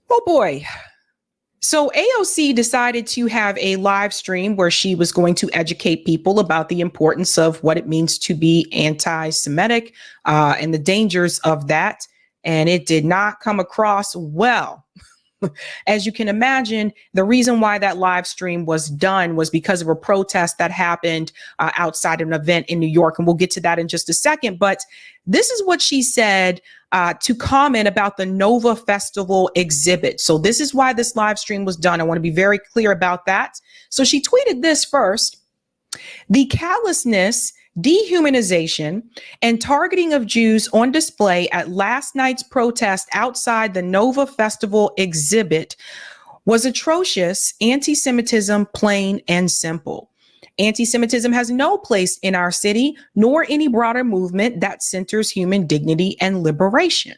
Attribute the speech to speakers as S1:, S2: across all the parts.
S1: Oh boy. So AOC decided to have a live stream where she was going to educate people about the importance of what it means to be anti-Semitic and the dangers of that. And it did not come across well. As you can imagine, the reason why that live stream was done was because of a protest that happened outside of an event in New York. And we'll get to that in just a second. But this is what she said to comment about the Nova Festival exhibit. So this is why this live stream was done. I want to be very clear about that. So she tweeted this first. The callousness, dehumanization, and targeting of Jews on display at last night's protest outside the Nova Festival exhibit was atrocious anti-Semitism, plain and simple. Anti-Semitism has no place in our city, nor any broader movement that centers human dignity and liberation.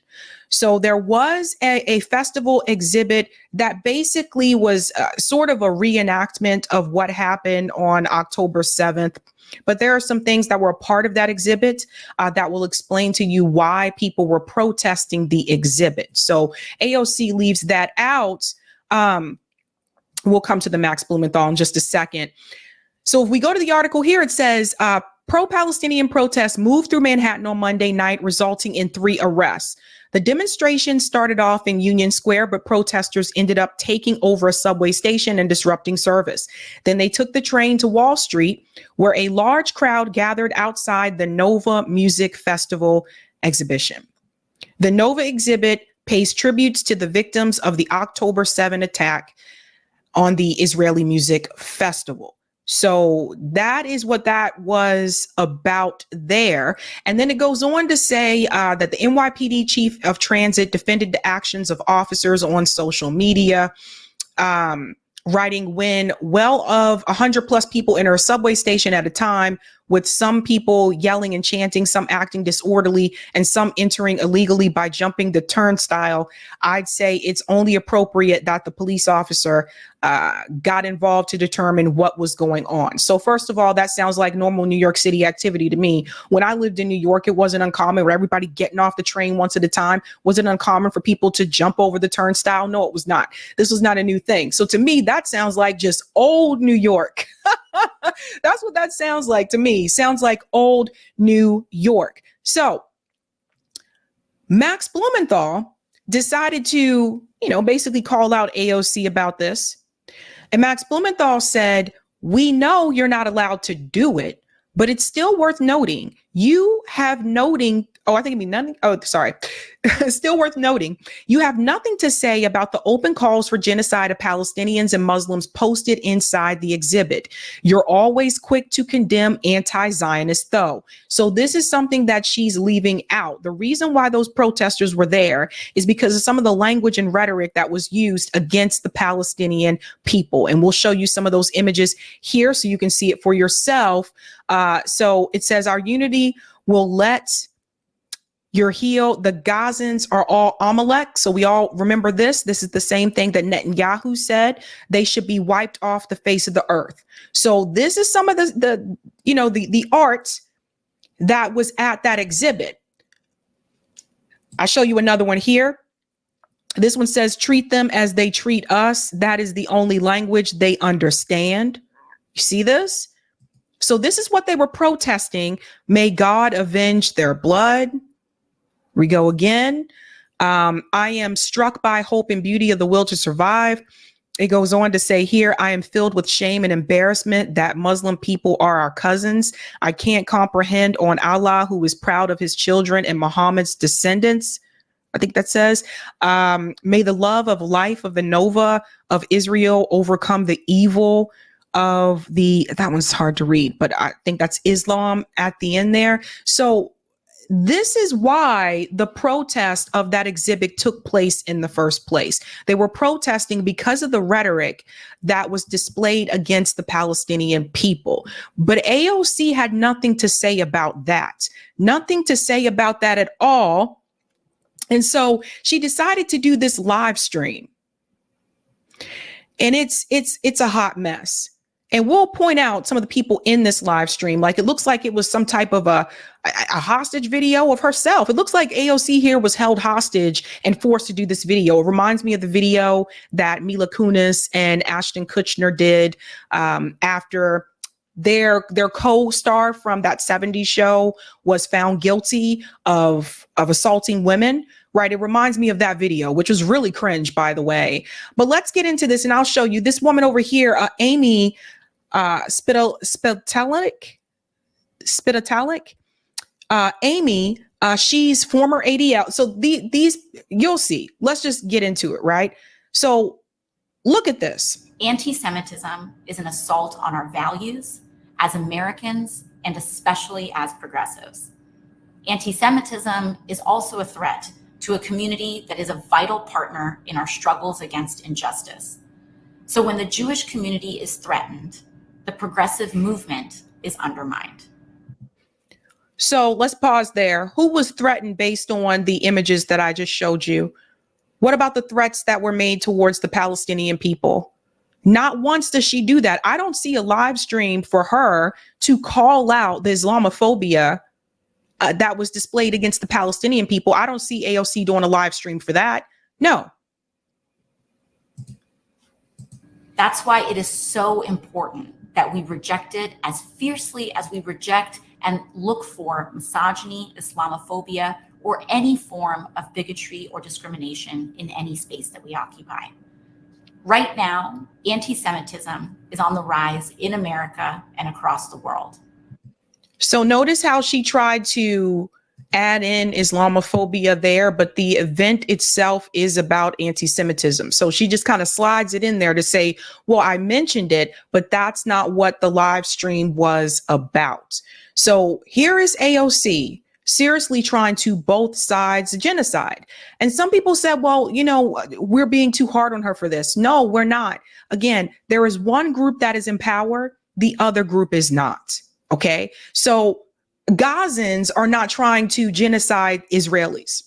S1: So there was a festival exhibit that basically was sort of a reenactment of what happened on October 7th. But there are some things that were a part of that exhibit that will explain to you why people were protesting the exhibit. So AOC leaves that out. We'll come to the Max Blumenthal in just a second. So if we go to the article here, it says pro-Palestinian protests moved through Manhattan on Monday night, resulting in 3 arrests. The demonstration started off in Union Square, but protesters ended up taking over a subway station and disrupting service. Then they took the train to Wall Street, where a large crowd gathered outside the Nova Music Festival exhibition. The Nova exhibit pays tributes to the victims of the October 7 attack on the Israeli Music Festival. So that is what that was about there. And then it goes on to say that the NYPD chief of transit defended the actions of officers on social media, writing when well of 100 plus people enter a subway station at a time, with some people yelling and chanting, some acting disorderly, and some entering illegally by jumping the turnstile. I'd say it's only appropriate that the police officer got involved to determine what was going on. So first of all, that sounds like normal New York City activity to me. When I lived in New York, it wasn't uncommon for everybody getting off the train once at a time. Was it uncommon for people to jump over the turnstile? No, it was not. This was not a new thing. So to me, that sounds like just old New York. That's what that sounds like to me. Sounds like old New York. So Max Blumenthal decided to, basically call out AOC about this. And Max Blumenthal said, "We know you're not allowed to do it, but it's still worth noting. You have noting." Oh, I think it means nothing. Oh, sorry. Still worth noting. You have nothing to say about the open calls for genocide of Palestinians and Muslims posted inside the exhibit. You're always quick to condemn anti-Zionists, though. So this is something that she's leaving out. The reason why those protesters were there is because of some of the language and rhetoric that was used against the Palestinian people. And we'll show you some of those images here so you can see it for yourself. So it says, "Our unity will let your heel. The Gazans are all Amalek." So we all remember this. This is the same thing that Netanyahu said. They should be wiped off the face of the earth. So this is some of the art that was at that exhibit. I'll show you another one here. This one says, "Treat them as they treat us. That is the only language they understand." You see this? So this is what they were protesting. "May God avenge their blood." We go again. "I am struck by hope and beauty of the will to survive." It goes on to say here, "I am filled with shame and embarrassment that Muslim people are our cousins. I can't comprehend on Allah, who is proud of his children and Muhammad's descendants." I think that says, "May the love of life of the Nova of Israel overcome the evil of that one's hard to read, but I think that's Islam at the end there." So this is why the protest of that exhibit took place in the first place. They were protesting because of the rhetoric that was displayed against the Palestinian people. But AOC had nothing to say about that, nothing to say about that at all. And so she decided to do this live stream. And it's a hot mess. And we'll point out some of the people in this live stream. Like, it looks like it was some type of a hostage video of herself. It looks like AOC here was held hostage and forced to do this video. It reminds me of the video that Mila Kunis and Ashton Kutcher did after their co-star from that 70s show was found guilty of assaulting women. Right. It reminds me of that video, which was really cringe, by the way. But let's get into this and I'll show you this woman over here, Amy Spitalik. Amy, she's former ADL. So these you'll see. Let's just get into it, right? So look at this.
S2: Anti-Semitism is an assault on our values as Americans and especially as progressives. Anti-Semitism is also a threat to a community that is a vital partner in our struggles against injustice. So when the Jewish community is threatened, the progressive movement is undermined.
S1: So let's pause there. Who was threatened based on the images that I just showed you? What about the threats that were made towards the Palestinian people? Not once does she do that. I don't see a live stream for her to call out the Islamophobia that was displayed against the Palestinian people. I don't see AOC doing a live stream for that. No.
S2: That's why it is so important that we reject it as fiercely as we reject and look for misogyny, Islamophobia, or any form of bigotry or discrimination in any space that we occupy. Right now, anti-Semitism is on the rise in America and across the world.
S1: So notice how she tried to add in Islamophobia there, but the event itself is about anti-Semitism. So she just kind of slides it in there to say, well, I mentioned it, but that's not what the live stream was about. So here is AOC seriously trying to both sides genocide. And some people said, well, you know, we're being too hard on her for this. No, we're not. Again, there is one group that is in power. The other group is not. OK, so Gazans are not trying to genocide Israelis.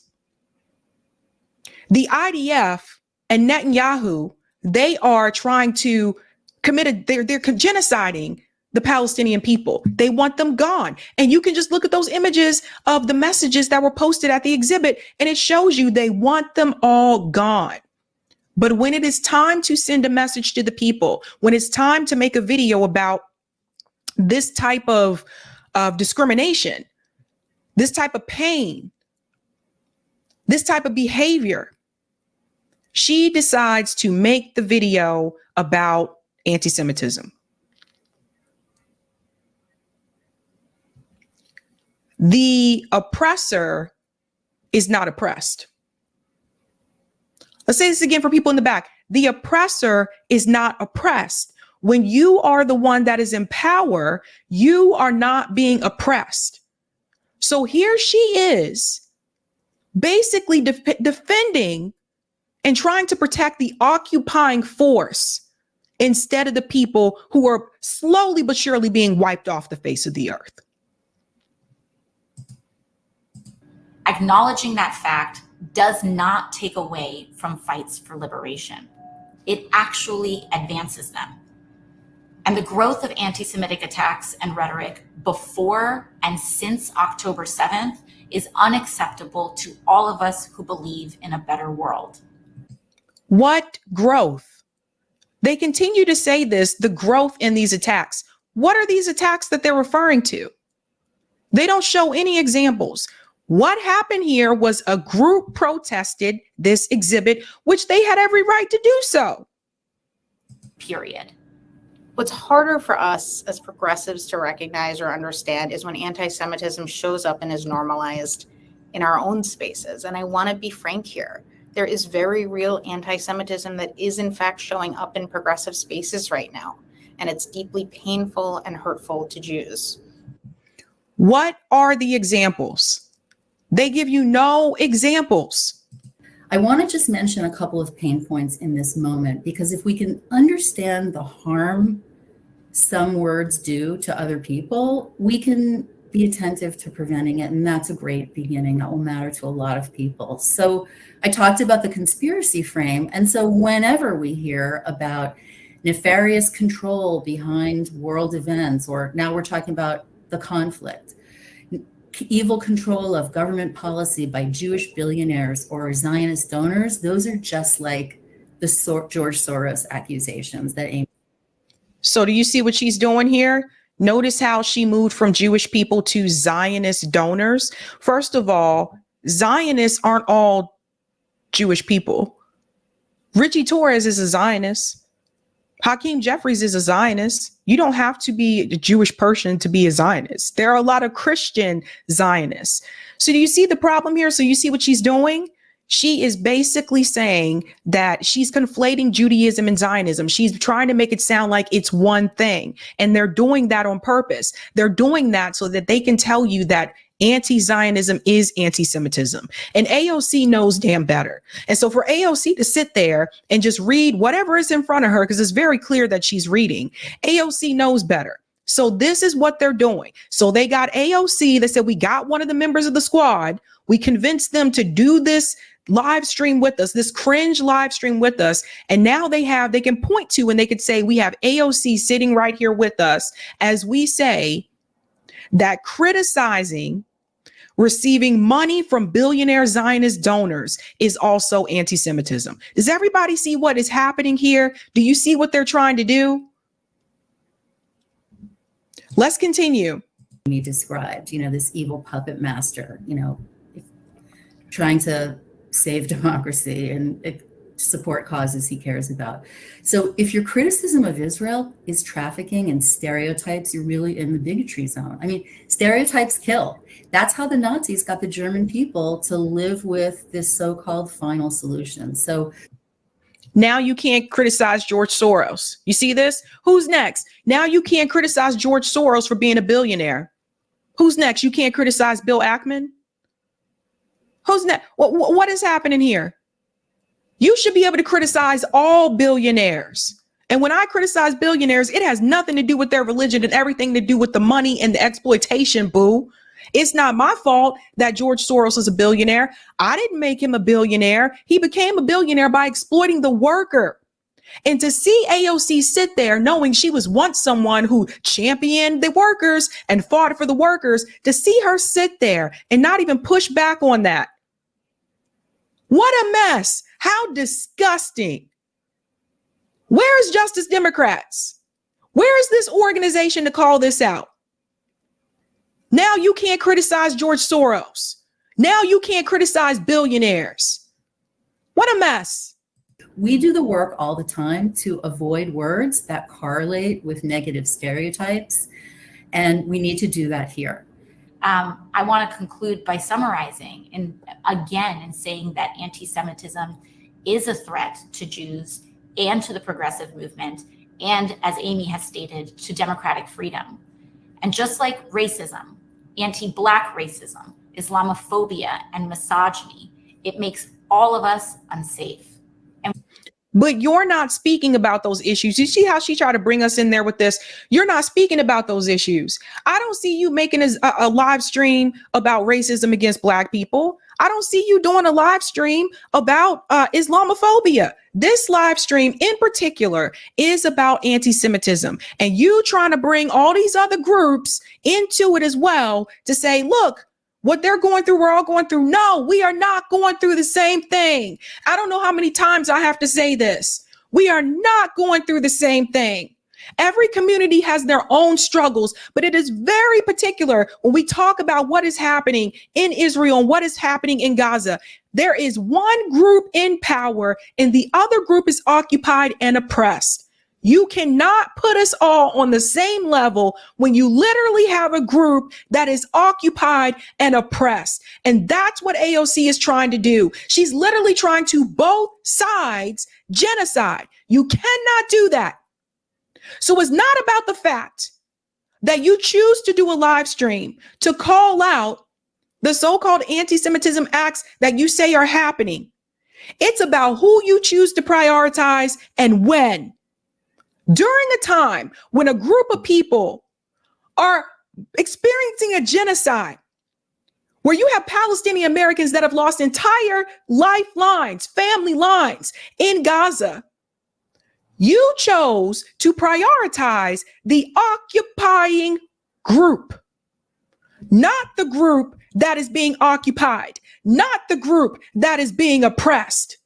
S1: The IDF and Netanyahu, they are trying to they're genociding the Palestinian people. They want them gone. And you can just look at those images of the messages that were posted at the exhibit, and it shows you they want them all gone. But when it is time to send a message to the people, when it's time to make a video about this type of discrimination, this type of pain, this type of behavior, she decides to make the video about anti-Semitism. The oppressor is not oppressed. Let's say this again for people in the back. The oppressor is not oppressed. When you are the one that is in power, you are not being oppressed. So here she is basically defending and trying to protect the occupying force instead of the people who are slowly but surely being wiped off the face of the earth.
S2: Acknowledging that fact does not take away from fights for liberation. It actually advances them. And the growth of anti-Semitic attacks and rhetoric before and since October 7th is unacceptable to all of us who believe in a better world.
S1: What growth? They continue to say this, the growth in these attacks. What are these attacks that they're referring to? They don't show any examples. What happened here was a group protested this exhibit, which they had every right to do so.
S2: Period.
S3: What's harder for us as progressives to recognize or understand is when anti-Semitism shows up and is normalized in our own spaces. And I want to be frank here. There is very real anti-Semitism that is in fact showing up in progressive spaces right now. And it's deeply painful and hurtful to Jews.
S1: What are the examples? They give you no examples.
S4: I want to just mention a couple of pain points in this moment, because if we can understand the harm some words do to other people, we can be attentive to preventing it. And that's a great beginning that will matter to a lot of people. So I talked about the conspiracy frame. And so whenever we hear about nefarious control behind world events, or now we're talking about the conflict, evil control of government policy by Jewish billionaires or Zionist donors. Those are just like the George Soros accusations that aim.
S1: So do you see what she's doing here? Notice how she moved from Jewish people to Zionist donors. First of all, Zionists aren't all Jewish people. Richie Torres is a Zionist. Hakeem Jeffries is a Zionist. You don't have to be a Jewish person to be a Zionist. There are a lot of Christian Zionists. So do you see the problem here? So you see what she's doing? She is basically saying that she's conflating Judaism and Zionism. She's trying to make it sound like it's one thing. And they're doing that on purpose. They're doing that so that they can tell you that anti-Zionism is anti-Semitism. And AOC knows damn better. And so for AOC to sit there and just read whatever is in front of her, because it's very clear that she's reading, AOC knows better. So this is what they're doing. So they got AOC that said, we got one of the members of the squad. We convinced them to do this live stream with us, this cringe live stream with us. And now they can point to, and they could say, we have AOC sitting right here with us as we say that criticizing receiving money from billionaire Zionist donors is also anti-Semitism. Does everybody see what is happening here? Do you see what they're trying to do? Let's continue.
S4: He described, this evil puppet master, trying to save democracy and support causes he cares about. So if your criticism of Israel is trafficking and stereotypes, you're really in the bigotry zone. I mean, stereotypes kill. That's how the Nazis got the German people to live with this so-called final solution. So
S1: now you can't criticize George Soros. You see this? Who's next? Now you can't criticize George Soros for being a billionaire. Who's next? You can't criticize Bill Ackman. Who's next? What is happening here? You should be able to criticize all billionaires. And when I criticize billionaires, it has nothing to do with their religion and everything to do with the money and the exploitation, boo. It's not my fault that George Soros is a billionaire. I didn't make him a billionaire. He became a billionaire by exploiting the worker. And to see AOC sit there knowing she was once someone who championed the workers and fought for the workers, to see her sit there and not even push back on that. What a mess. How disgusting. Where is Justice Democrats? Where is this organization to call this out? Now you can't criticize George Soros. Now you can't criticize billionaires. What a mess.
S4: We do the work all the time to avoid words that correlate with negative stereotypes, and we need to do that here.
S2: I want to conclude by summarizing and saying that anti-Semitism is a threat to Jews and to the progressive movement, and as Amy has stated, to democratic freedom. And just like racism, anti-Black racism, Islamophobia, and misogyny, it makes all of us unsafe.
S1: But you're not speaking about those issues. You see how she tried to bring us in there with this? You're not speaking about those issues. I don't see you making a live stream about racism against Black people. I don't see you doing a live stream about Islamophobia. This live stream in particular is about anti-Semitism, and you trying to bring all these other groups into it as well to say, look, what they're going through, we're all going through. No, we are not going through the same thing. I don't know how many times I have to say this. We are not going through the same thing. Every community has their own struggles, but it is very particular when we talk about what is happening in Israel and what is happening in Gaza. There is one group in power and the other group is occupied and oppressed. You cannot put us all on the same level when you literally have a group that is occupied and oppressed. And that's what AOC is trying to do. She's literally trying to both sides genocide. You cannot do that. So it's not about the fact that you choose to do a live stream to call out the so-called anti-Semitism acts that you say are happening. It's about who you choose to prioritize and when. During a time when a group of people are experiencing a genocide, where you have Palestinian Americans that have lost entire lifelines, family lines in Gaza, You chose to prioritize the occupying group, not the group that is being occupied, not the group that is being oppressed.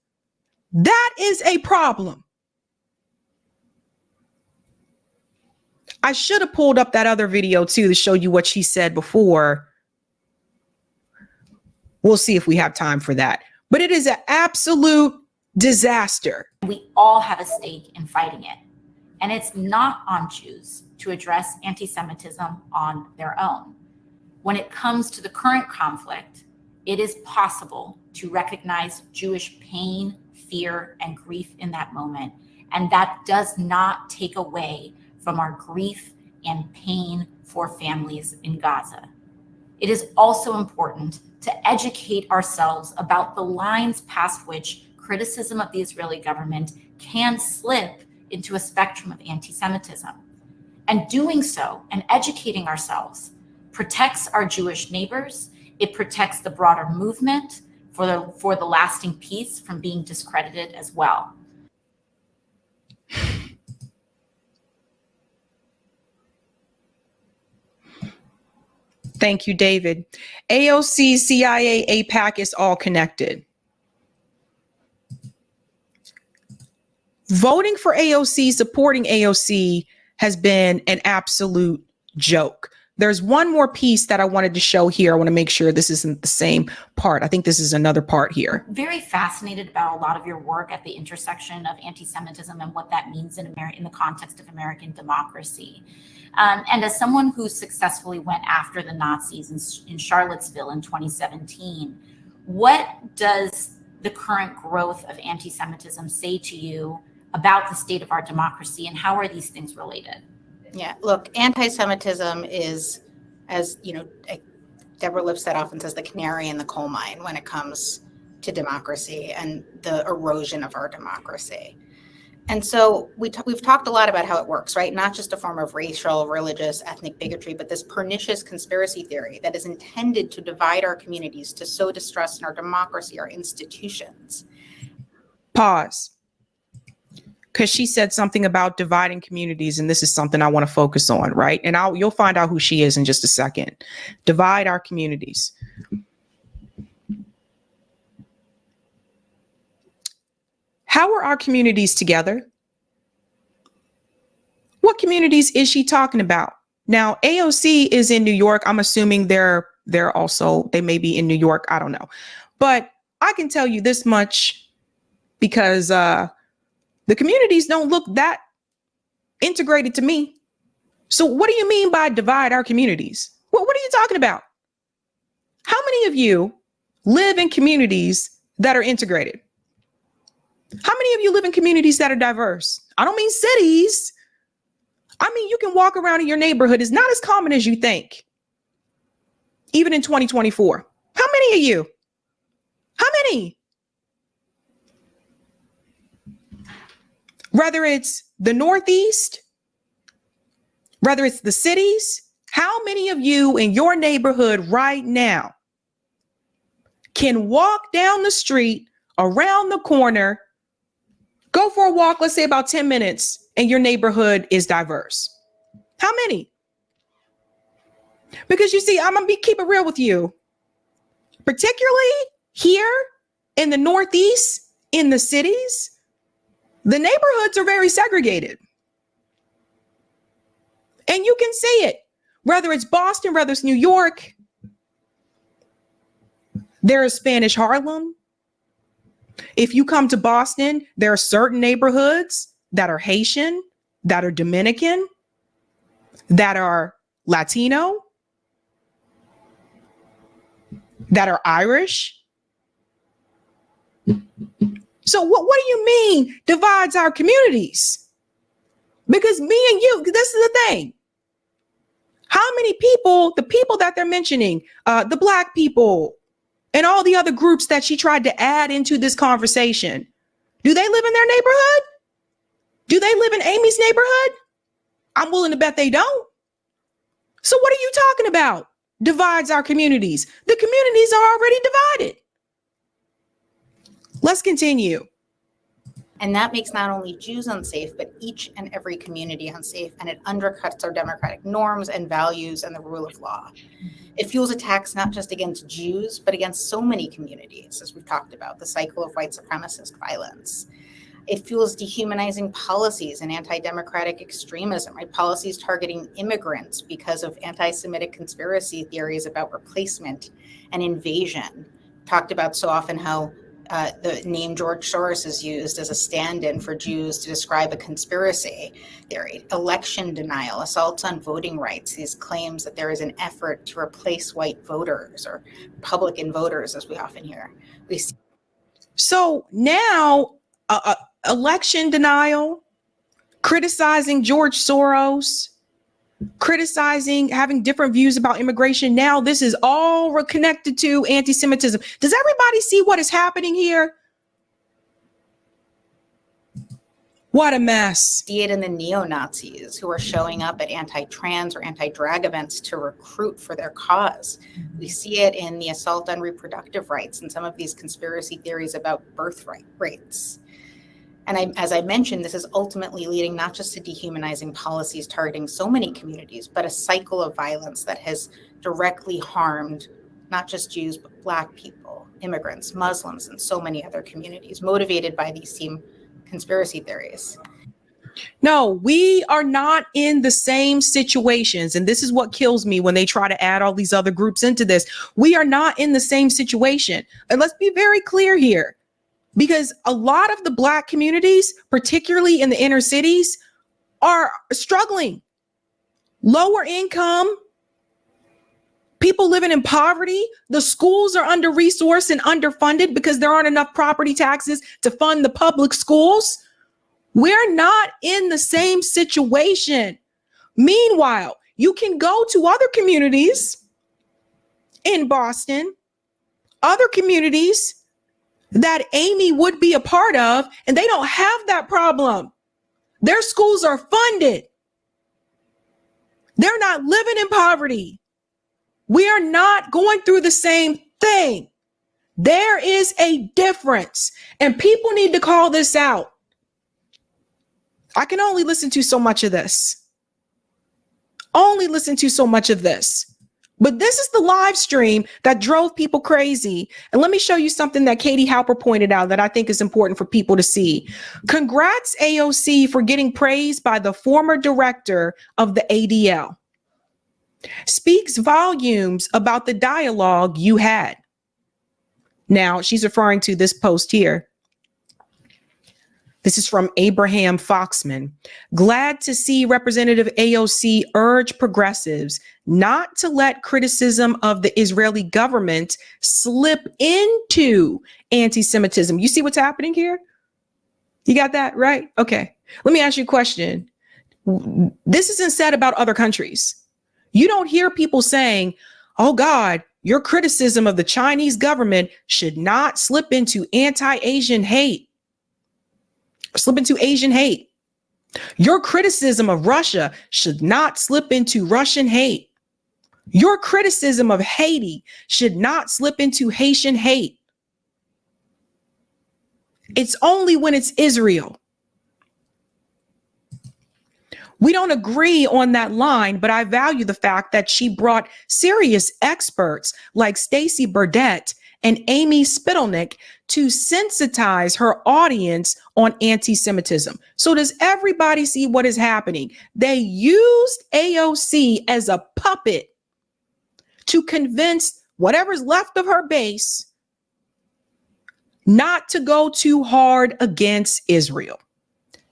S1: That is a problem. I should have pulled up that other video too to show you what she said before. We'll see if we have time for that. But it is an absolute disaster.
S2: We all have a stake in fighting it. And it's not on Jews to address anti-Semitism on their own. When it comes to the current conflict, it is possible to recognize Jewish pain, fear, and grief in that moment. And that does not take away from our grief and pain for families in Gaza. It is also important to educate ourselves about the lines past which criticism of the Israeli government can slip into a spectrum of anti-Semitism. And doing so and educating ourselves protects our Jewish neighbors. It protects the broader movement for the lasting peace from being discredited as well.
S1: Thank you, David. AOC, CIA, AIPAC is all connected. Voting for AOC, supporting AOC has been an absolute joke. There's one more piece that I wanted to show here. I want to make sure this isn't the same part. I think this is another part here.
S2: Very fascinated about a lot of your work at the intersection of anti-Semitism and what that means in the context of American democracy. And as someone who successfully went after the Nazis in Charlottesville in 2017, what does the current growth of anti-Semitism say to you about the state of our democracy, and how are these things related?
S3: Yeah, look, anti-Semitism is, as you know, Deborah Lipstadt often says, the canary in the coal mine when it comes to democracy and the erosion of our democracy. And so we've talked a lot about how it works, right? Not just a form of racial, religious, ethnic bigotry, but this pernicious conspiracy theory that is intended to divide our communities, to sow distrust in our democracy, our institutions.
S1: Pause. Because she said something about dividing communities, and this is something I want to focus on, right? And you'll find out who she is in just a second. Divide our communities. How are our communities together? What communities is she talking about? Now, AOC is in New York. I'm assuming they may be in New York. I don't know. But I can tell you this much, because the communities don't look that integrated to me. So what do you mean by divide our communities? What are you talking about? How many of you live in communities that are integrated? How many of you live in communities that are diverse? I don't mean cities. I mean, you can walk around in your neighborhood. It's not as common as you think, even in 2024. How many of you? How many? Whether it's the Northeast, whether it's the cities, how many of you in your neighborhood right now can walk down the street, around the corner, go for a walk, let's say about 10 minutes, and your neighborhood is diverse? How many? Because you see, I'm going to keep it real with you. Particularly here in the Northeast, in the cities, the neighborhoods are very segregated. And you can see it, whether it's Boston, whether it's New York. There is Spanish Harlem. If you come to Boston, there are certain neighborhoods that are Haitian, that are Dominican, that are Latino, that are Irish. So what do you mean divides our communities? Because me and you, this is the thing. How many people, the people that they're mentioning, the Black people and all the other groups that she tried to add into this conversation, do they live in their neighborhood? Do they live in Amy's neighborhood? I'm willing to bet they don't. So what are you talking about? Divides our communities. The communities are already divided. Let's continue.
S3: And that makes not only Jews unsafe, but each and every community unsafe. And it undercuts our democratic norms and values and the rule of law. It fuels attacks not just against Jews, but against so many communities, as we've talked about, the cycle of white supremacist violence. It fuels dehumanizing policies and anti-democratic extremism, right? Policies targeting immigrants because of anti-Semitic conspiracy theories about replacement and invasion. Talked about so often how the name George Soros is used as a stand-in for Jews to describe a conspiracy theory. Election denial, assaults on voting rights, these claims that there is an effort to replace white voters or Republican voters, as we often hear. We see.
S1: So now, election denial, criticizing George Soros, criticizing having different views about immigration. Now this is all connected to anti-Semitism. Does everybody see what is happening here? What a mess.
S3: See it in the neo-Nazis who are showing up at anti-trans or anti-drag events to recruit for their cause. We see it in the assault on reproductive rights and some of these conspiracy theories about birthright rates. And as I mentioned, this is ultimately leading not just to dehumanizing policies targeting so many communities, but a cycle of violence that has directly harmed not just Jews, but Black people, immigrants, Muslims, and so many other communities, motivated by these same conspiracy theories.
S1: No, we are not in the same situations. And this is what kills me when they try to add all these other groups into this. We are not in the same situation. And let's be very clear here. Because a lot of the Black communities, particularly in the inner cities, are struggling. Lower income, people living in poverty. The schools are under-resourced and underfunded because there aren't enough property taxes to fund the public schools. We're not in the same situation. Meanwhile, you can go to other communities in Boston, other communities that Amy would be a part of, and they don't have that problem. Their schools are funded. They're not living in poverty. We are not going through the same thing. There is a difference, and people need to call this out. I can only listen to so much of this. Only listen to so much of this. But this is the live stream that drove people crazy. And let me show you something that Katie Halper pointed out that I think is important for people to see. Congrats, AOC, for getting praised by the former director of the ADL. Speaks volumes about the dialogue you had. Now, she's referring to this post here. This is from Abraham Foxman. Glad to see Representative AOC urge progressives not to let criticism of the Israeli government slip into anti-Semitism. You see what's happening here? You got that right? Okay. Let me ask you a question. This isn't said about other countries. You don't hear people saying, oh God, your criticism of the Chinese government should not slip into anti-Asian hate. Slip into Asian hate. Your criticism of Russia should not slip into Russian hate. Your criticism of Haiti should not slip into Haitian hate. It's only when it's Israel. We don't agree on that line, but I value the fact that she brought serious experts like Stacey Burdett and Amy Spittelnick to sensitize her audience on anti-Semitism. So does everybody see what is happening? They used AOC as a puppet to convince whatever's left of her base not to go too hard against Israel.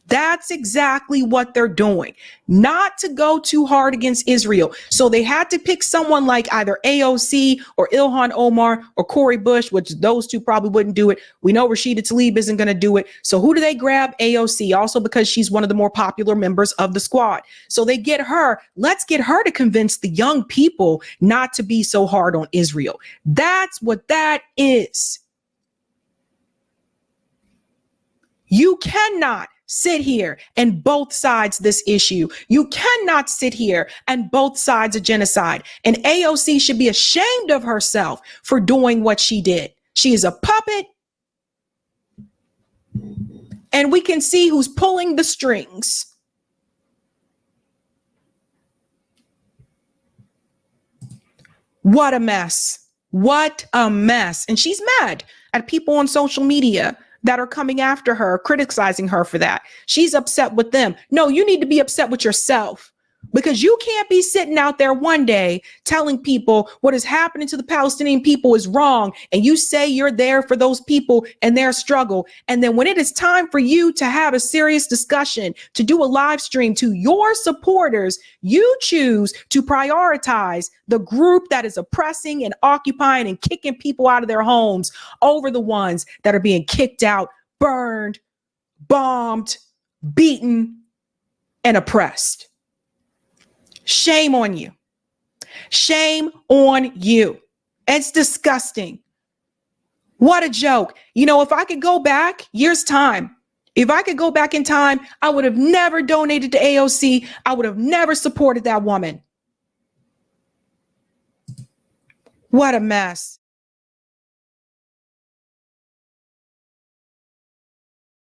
S1: That's exactly what they're doing, not to go too hard against Israel. So they had to pick someone like either AOC or Ilhan Omar or Cori Bush, which those two probably wouldn't do it. We know Rashida Tlaib isn't going to do it. So who do they grab? AOC, also because she's one of the more popular members of the squad. So they get her. Let's get her to convince the young people not to be so hard on Israel. That's what that is. You cannot sit here and both sides this issue. You cannot sit here and both sides of genocide. And AOC should be ashamed of herself for doing what she did. She is a puppet. And we can see who's pulling the strings. What a mess. What a mess. And she's mad at people on social media that are coming after her, criticizing her for that. She's upset with them. No, you need to be upset with yourself, because you can't be sitting out there one day telling people what is happening to the Palestinian people is wrong. And you say you're there for those people and their struggle. And then when it is time for you to have a serious discussion, to do a live stream to your supporters, you choose to prioritize the group that is oppressing and occupying and kicking people out of their homes over the ones that are being kicked out, burned, bombed, beaten, and oppressed. Shame on you. Shame on you. It's disgusting. What a joke. You know, if I could go back years time, if I could go back in time, I would have never donated to AOC. I would have never supported that woman. What a mess.